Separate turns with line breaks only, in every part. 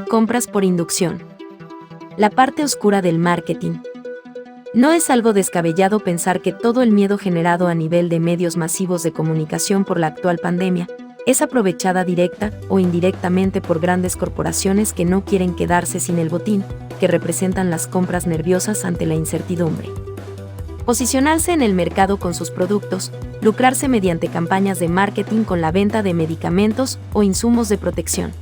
Compras por inducción. La parte oscura del marketing. No es algo descabellado pensar que todo el miedo generado a nivel de medios masivos de comunicación por la actual pandemia es aprovechada directa o indirectamente por grandes corporaciones que no quieren quedarse sin el botín, que representan las compras nerviosas ante la incertidumbre. Posicionarse en el mercado con sus productos, lucrarse mediante campañas de marketing con la venta de medicamentos o insumos de protección.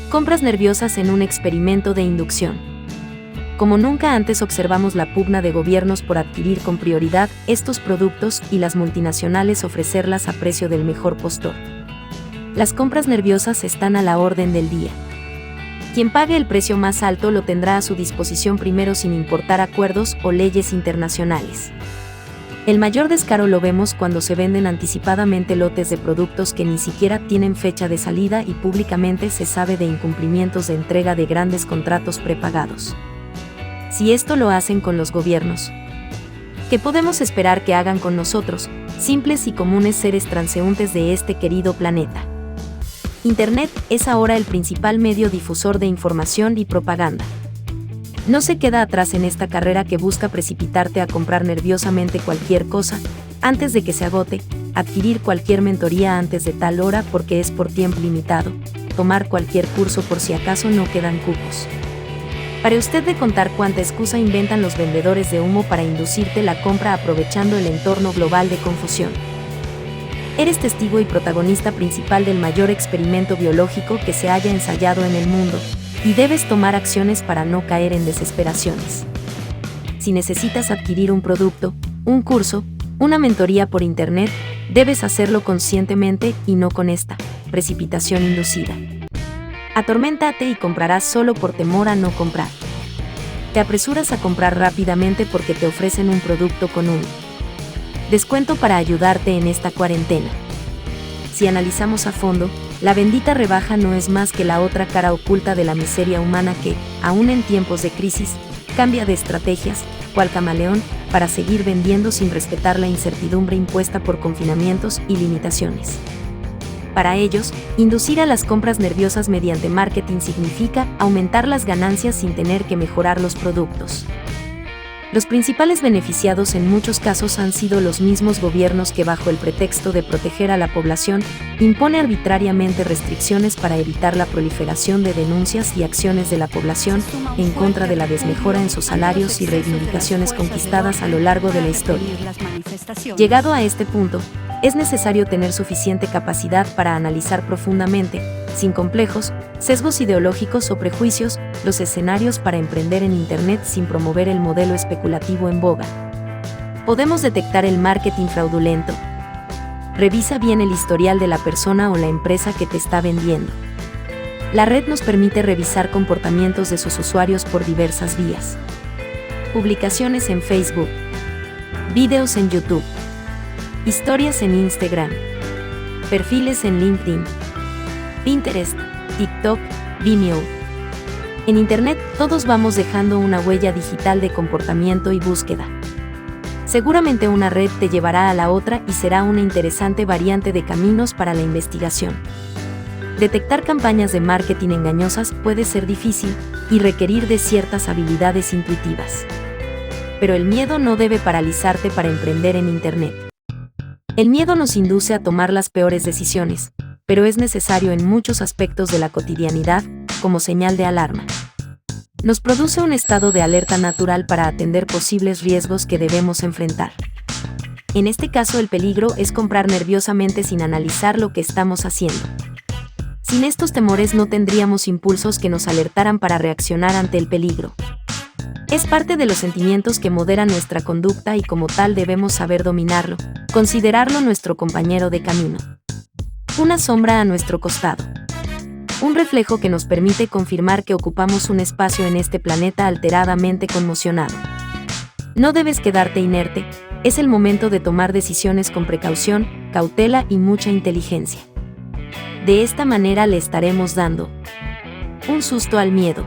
Compras nerviosas en un experimento de inducción. Como nunca antes observamos la pugna de gobiernos por adquirir con prioridad estos productos y las multinacionales ofrecerlas a precio del mejor postor. Las compras nerviosas están a la orden del día. Quien pague el precio más alto lo tendrá a su disposición primero sin importar acuerdos o leyes internacionales. El mayor descaro lo vemos cuando se venden anticipadamente lotes de productos que ni siquiera tienen fecha de salida y públicamente se sabe de incumplimientos de entrega de grandes contratos prepagados. Si esto lo hacen con los gobiernos, ¿qué podemos esperar que hagan con nosotros, simples y comunes seres transeúntes de este querido planeta? Internet es ahora el principal medio difusor de información y propaganda. No se queda atrás en esta carrera que busca precipitarte a comprar nerviosamente cualquier cosa, antes de que se agote, adquirir cualquier mentoría antes de tal hora porque es por tiempo limitado, tomar cualquier curso por si acaso no quedan cupos. Pare usted de contar cuánta excusa inventan los vendedores de humo para inducirte la compra aprovechando el entorno global de confusión. Eres testigo y protagonista principal del mayor experimento biológico que se haya ensayado en el mundo, y debes tomar acciones para no caer en desesperaciones. Si necesitas adquirir un producto, un curso, una mentoría por internet, debes hacerlo conscientemente y no con esta precipitación inducida. Atorméntate y comprarás solo por temor a no comprar. Te apresuras a comprar rápidamente porque te ofrecen un producto con un descuento para ayudarte en esta cuarentena. Si analizamos a fondo, la bendita rebaja no es más que la otra cara oculta de la miseria humana que, aún en tiempos de crisis, cambia de estrategias, cual camaleón, para seguir vendiendo sin respetar la incertidumbre impuesta por confinamientos y limitaciones. Para ellos, inducir a las compras nerviosas mediante marketing significa aumentar las ganancias sin tener que mejorar los productos. Los principales beneficiados en muchos casos han sido los mismos gobiernos que, bajo el pretexto de proteger a la población, impone arbitrariamente restricciones para evitar la proliferación de denuncias y acciones de la población en contra de la desmejora en sus salarios y reivindicaciones conquistadas a lo largo de la historia. Llegado a este punto, es necesario tener suficiente capacidad para analizar profundamente, sin complejos, sesgos ideológicos o prejuicios, los escenarios para emprender en Internet sin promover el modelo especulativo en boga. Podemos detectar el marketing fraudulento. Revisa bien el historial de la persona o la empresa que te está vendiendo. La red nos permite revisar comportamientos de sus usuarios por diversas vías. Publicaciones en Facebook. Videos en YouTube. Historias en Instagram. Perfiles en LinkedIn. Pinterest, TikTok, Vimeo. En Internet todos vamos dejando una huella digital de comportamiento y búsqueda. Seguramente una red te llevará a la otra y será una interesante variante de caminos para la investigación. Detectar campañas de marketing engañosas puede ser difícil y requerir de ciertas habilidades intuitivas. Pero el miedo no debe paralizarte para emprender en Internet. El miedo nos induce a tomar las peores decisiones, pero es necesario en muchos aspectos de la cotidianidad, como señal de alarma. Nos produce un estado de alerta natural para atender posibles riesgos que debemos enfrentar. En este caso, el peligro es comprar nerviosamente sin analizar lo que estamos haciendo. Sin estos temores no tendríamos impulsos que nos alertaran para reaccionar ante el peligro. Es parte de los sentimientos que moderan nuestra conducta y como tal debemos saber dominarlo, considerarlo nuestro compañero de camino. Una sombra a nuestro costado. Un reflejo que nos permite confirmar que ocupamos un espacio en este planeta alteradamente conmocionado. No debes quedarte inerte, es el momento de tomar decisiones con precaución, cautela y mucha inteligencia. De esta manera le estaremos dando un susto al miedo.